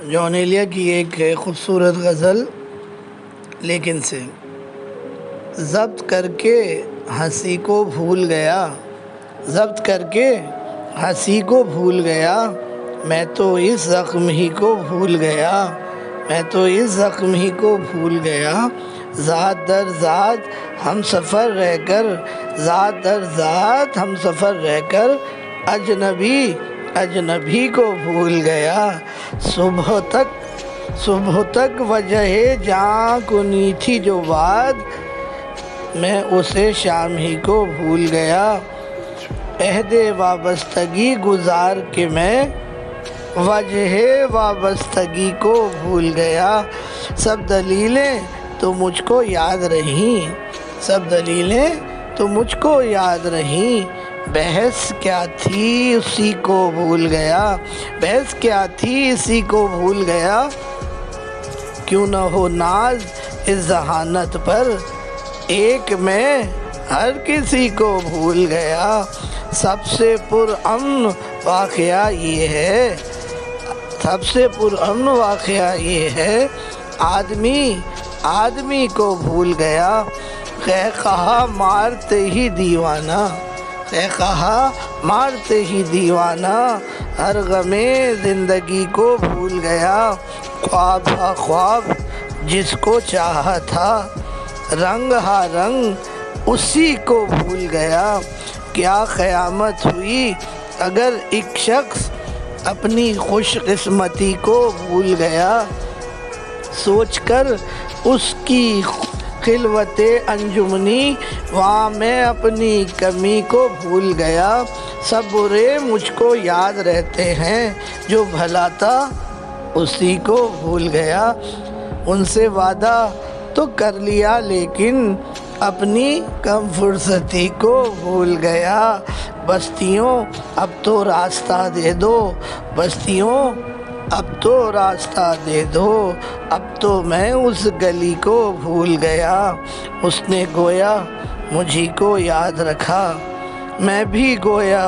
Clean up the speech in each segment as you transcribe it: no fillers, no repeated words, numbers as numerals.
جون ایلیا کی ایک خوبصورت غزل لیکن سے ضبط کر کے ہنسی کو بھول گیا، ضبط کر کے ہنسی کو بھول گیا، میں تو اس زخم ہی کو بھول گیا، میں تو اس زخم ہی کو بھول گیا، ذات در ذات ہم سفر رہ کر، ذات در ذات ہم سفر رہ کر اجنبی اجنبی کو بھول گیا، صبح تک وجہ جہاں کنی تھی جو بات، میں اسے شام ہی کو بھول گیا، عہد وابستگی گزار کے میں وجہ وابستگی کو بھول گیا، سب دلیلیں تو مجھ کو یاد رہیں، سب دلیلیں تو مجھ کو یاد رہیں، بحث کیا تھی اسی کو بھول گیا، بحث کیا تھی اسی کو بھول گیا، کیوں نہ ہو ناز اس ذہانت پر، ایک میں ہر کسی کو بھول گیا، سب سے پرامن واقعہ یہ ہے، سب سے پرامن واقعہ یہ ہے، آدمی کو بھول گیا، قہقہا مارتے ہی دیوانہ، قہقہا مارتے ہی دیوانہ، ہر غم زندگی کو بھول گیا، خواب ہا خواب جس کو چاہا تھا، رنگ ہا رنگ اسی کو بھول گیا، کیا قیامت ہوئی اگر ایک شخص اپنی خوش قسمتی کو بھول گیا، سوچ کر اس کی خلوت انجمنی وہاں میں اپنی کمی کو بھول گیا، سب برے مجھ کو یاد رہتے ہیں، جو بھلا تھا اسی کو بھول گیا، ان سے وعدہ تو کر لیا لیکن اپنی کم فرصتی کو بھول گیا، بستیوں اب تو راستہ دے دو، بستیوں اب تو راستہ دے دو، اب تو میں اس گلی کو بھول گیا، اس نے گویا مجھی کو یاد رکھا، میں بھی گویا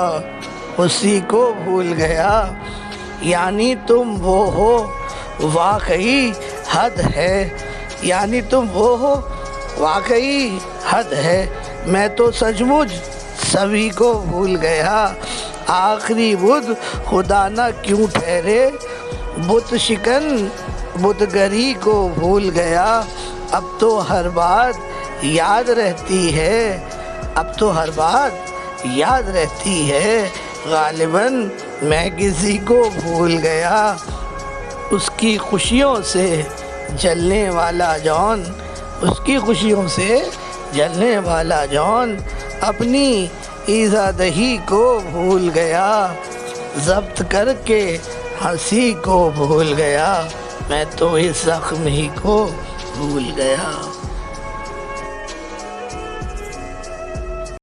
اسی کو بھول گیا، یعنی تم وہ ہو واقعی حد ہے، یعنی تم وہ ہو واقعی حد ہے، میں تو سچ مچ سبھی کو بھول گیا، آخری بدھ خدا نہ کیوں ٹھہرے، بت شکن بت گری کو بھول گیا، اب تو ہر بات یاد رہتی ہے، اب تو ہر بات یاد رہتی ہے، غالباً میں کسی کو بھول گیا، اس کی خوشیوں سے جلنے والا جون، اس کی خوشیوں سے جلنے والا جون اپنی ایذا دہی کو بھول گیا، ضبط کر کے ہنسی کو بھول گیا، میں تو اس زخم ہی کو بھول گیا۔